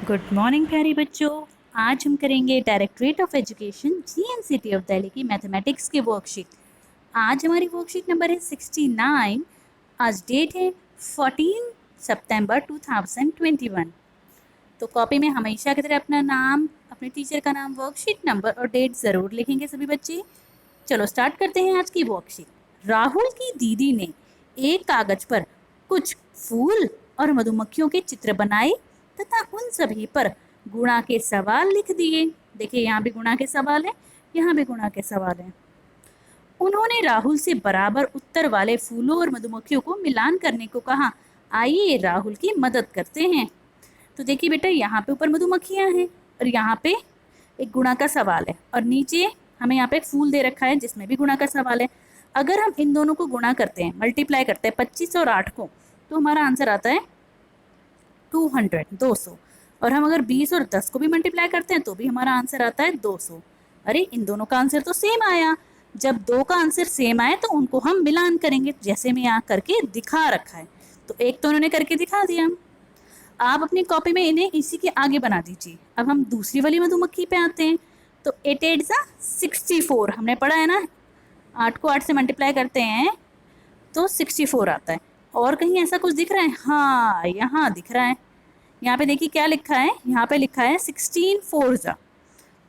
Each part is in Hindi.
गुड मॉर्निंग प्यारे बच्चों। आज हम करेंगे directorate of education GNCT of Delhi की मैथमेटिक्स की वर्कशीट। आज हमारी वर्कशीट नंबर है 69। आज डेट है 14 सितंबर 2021। तो कॉपी में हमेशा की तरह अपना नाम, अपने टीचर का नाम, वर्कशीट नंबर और डेट ज़रूर लिखेंगे सभी बच्चे। चलो स्टार्ट करते हैं आज की वर्कशीट। राहुल की दीदी ने एक कागज पर कुछ फूल और मधुमक्खियों के चित्र बनाए तथा उन सभी पर गुणा के सवाल लिख दिए। देखिए यहाँ भी गुणा के सवाल है, यहाँ भी गुणा के सवाल है। उन्होंने राहुल से बराबर उत्तर वाले फूलों और मधुमक्खियों को मिलान करने को कहा। आइए राहुल की मदद करते हैं। तो देखिए बेटा, यहाँ पे ऊपर मधुमक्खियाँ हैं और यहाँ पे एक गुणा का सवाल है और नीचे हमें यहाँ पे एक फूल दे रखा है जिसमें भी गुणा का सवाल है। अगर हम इन दोनों को गुणा करते हैं, मल्टीप्लाई करते हैं 25 और 8 को, तो हमारा आंसर आता है 200। और हम अगर 20 और 10 को भी मल्टीप्लाई करते हैं तो भी हमारा आंसर आता है 200। अरे इन दोनों का आंसर तो सेम आया। जब दो का आंसर सेम आए तो उनको हम मिलान करेंगे, जैसे मैं यहाँ करके दिखा रखा है। तो एक तो उन्होंने करके दिखा दिया। आप अपनी कॉपी में इन्हें इसी के आगे बना दीजिए। अब हम दूसरी वाली मधुमक्खी पे आते हैं। तो 8 8 64 हमने पढ़ा है ना, 8 को 8 से मल्टीप्लाई करते हैं तो 64 आता है। और कहीं ऐसा कुछ दिख रहा है? हाँ, यहाँ दिख रहा है। यहाँ पे देखिए क्या लिखा है, यहाँ पे लिखा है 16 4 जा।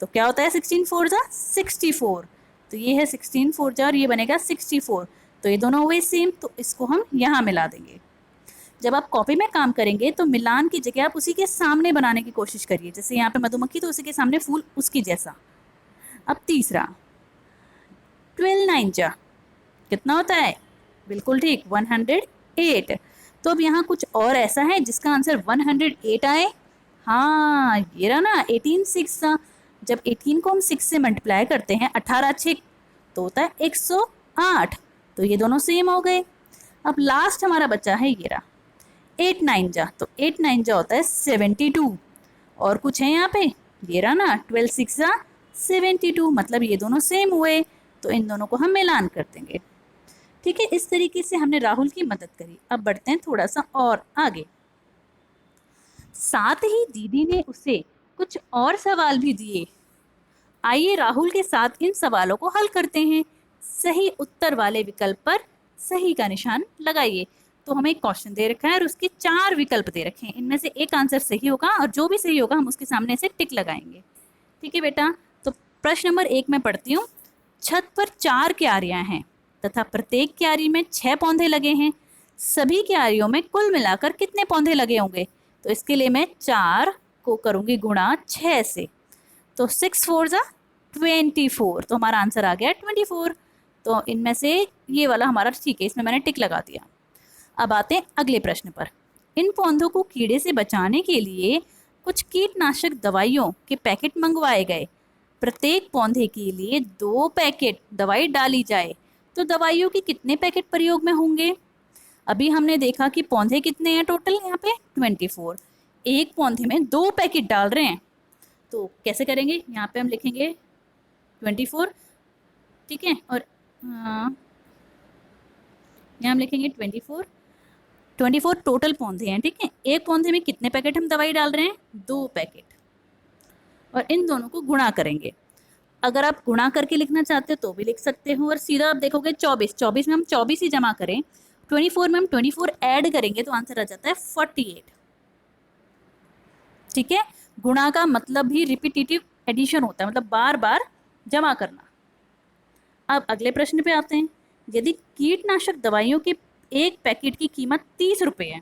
तो क्या होता है 16 4 जा? 64। तो ये है 16 4 जा और ये बनेगा 64। तो ये दोनों हो गए सेम, तो इसको हम यहाँ मिला देंगे। जब आप कॉपी में काम करेंगे तो मिलान की जगह आप उसी के सामने बनाने की कोशिश करिए। जैसे यहाँ पे मधुमक्खी तो उसी के सामने फूल उसकी जैसा। अब तीसरा, 12 9 जा कितना होता है? बिल्कुल ठीक, 108। तो अब यहाँ कुछ और ऐसा है जिसका आंसर 108 आए। हाँ, ये रहा ना 18 6 था। जब 18 को हम 6 से मल्टीप्लाई करते हैं, 18 6 तो होता है 108। तो ये दोनों सेम हो गए। अब लास्ट हमारा बचा है ये रहा 8 9 जा। तो 8 9 जा होता है 72। और कुछ है यहाँ पे, ये रहा ना 12 6 जा 72, मतलब ये दोनों सेम हुए। तो इन दोनों को हम मिलान कर देंगे। ठीक है, इस तरीके से हमने राहुल की मदद करी। अब बढ़ते हैं थोड़ा सा और आगे। साथ ही दीदी ने उसे कुछ और सवाल भी दिए। आइए राहुल के साथ इन सवालों को हल करते हैं। सही उत्तर वाले विकल्प पर सही का निशान लगाइए। तो हमें एक क्वेश्चन दे रखा है और उसके 4 विकल्प दे रखे हैं। इनमें से एक आंसर सही होगा और जो भी सही होगा हम उसके सामने से टिक लगाएंगे। ठीक है बेटा, तो प्रश्न नंबर 1 में पढ़ती हूँ। छत पर 4 क्यारियां हैं तथा प्रत्येक क्यारी में 6 पौधे लगे हैं। सभी क्यारियों में कुल मिलाकर कितने पौधे लगे होंगे? तो इसके लिए मैं 4 को करूंगी गुणा 6 से। तो 6 4 जा 24। तो हमारा आंसर आ गया 24। तो इनमें से ये वाला हमारा ठीक है, इसमें मैंने टिक लगा दिया। अब आते हैं अगले प्रश्न पर। इन पौधों को कीड़े से बचाने के लिए कुछ कीटनाशक दवाइयों के पैकेट मंगवाए गए। प्रत्येक पौधे के लिए 2 पैकेट दवाई डाली जाए तो दवाइयों के कितने पैकेट प्रयोग में होंगे? अभी हमने देखा कि पौधे कितने हैं टोटल, यहाँ पे 24। एक पौधे में 2 पैकेट डाल रहे हैं, तो कैसे करेंगे? यहाँ पे हम लिखेंगे 24, ठीक है, और यहाँ हम लिखेंगे 24 टोटल पौधे हैं। ठीक है, एक पौधे में कितने पैकेट हम दवाई डाल रहे हैं? 2 पैकेट। और इन दोनों को गुणा करेंगे। अगर आप गुणा करके लिखना चाहते हो तो भी लिख सकते हो, और सीधा आप देखोगे 24 में हम 24 ही जमा करें, 24 में हम 24 ऐड करेंगे तो आंसर आ जाता है 48। ठीक है, गुणा का मतलब भी रिपीटेटिव एडिशन होता है, मतलब बार बार जमा करना। अब अगले प्रश्न पे आते हैं। यदि कीटनाशक दवाइयों के एक पैकेट की कीमत 30 रुपये है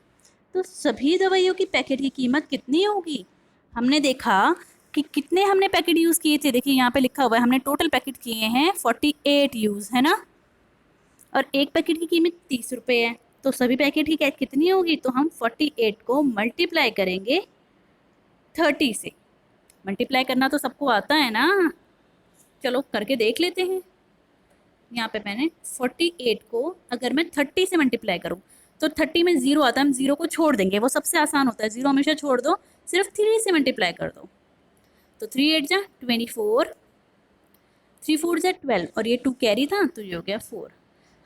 तो सभी दवाइयों की पैकेट की कीमत कितनी होगी? हमने देखा कि कितने हमने पैकेट यूज़ किए थे। देखिए यहाँ पे लिखा हुआ है, हमने टोटल पैकेट किए हैं 48 यूज़, है ना। और एक पैकेट की कीमत 30 रुपये है, तो सभी पैकेट की कितनी होगी? तो हम 48 को मल्टीप्लाई करेंगे 30 से। मल्टीप्लाई करना तो सबको आता है ना, चलो करके देख लेते हैं। यहाँ पे मैंने 48 को अगर मैं 30 से मल्टीप्लाई करूँ तो 30 में 0 आता है, हम 0 को छोड़ देंगे, वो सबसे आसान होता है, 0 हमेशा छोड़ दो, सिर्फ 3 से मल्टीप्लाई कर दो। तो 3 8 जा 24, 3 4 जा 12, और ये 2 कैरी था तो ये हो गया 4।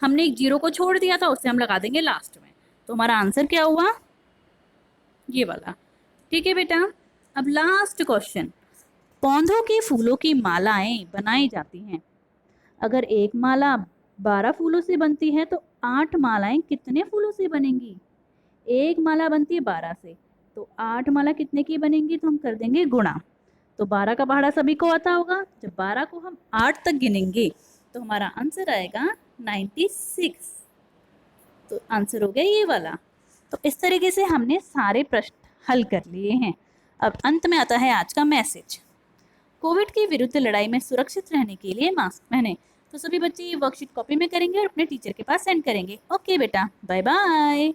हमने एक 0 को छोड़ दिया था, उससे हम लगा देंगे लास्ट में। तो हमारा आंसर क्या हुआ? ये वाला। ठीक है बेटा, अब लास्ट क्वेश्चन, पौधों के फूलों की मालाएं बनाई जाती हैं। अगर एक माला 12 फूलों से बनती है तो 8 मालाएं कितने फूलों से बनेंगी? एक माला बनती है 12 से, तो 8 माला कितने की बनेंगी? तो हम कर देंगे गुणा। तो 12 का पहाड़ा सभी को आता होगा। जब 12 को हम 8 तक गिनेंगे तो हमारा आंसर आएगा 96। तो आंसर हो गया ये वाला। तो इस तरीके से हमने सारे प्रश्न हल कर लिए हैं। अब अंत में आता है आज का मैसेज। कोविड के विरुद्ध लड़ाई में सुरक्षित रहने के लिए मास्क पहने। तो सभी बच्चे ये वर्कशीट कॉपी में करेंगे और अपने टीचर के पास सेंड करेंगे। ओके बेटा, बाय बाय।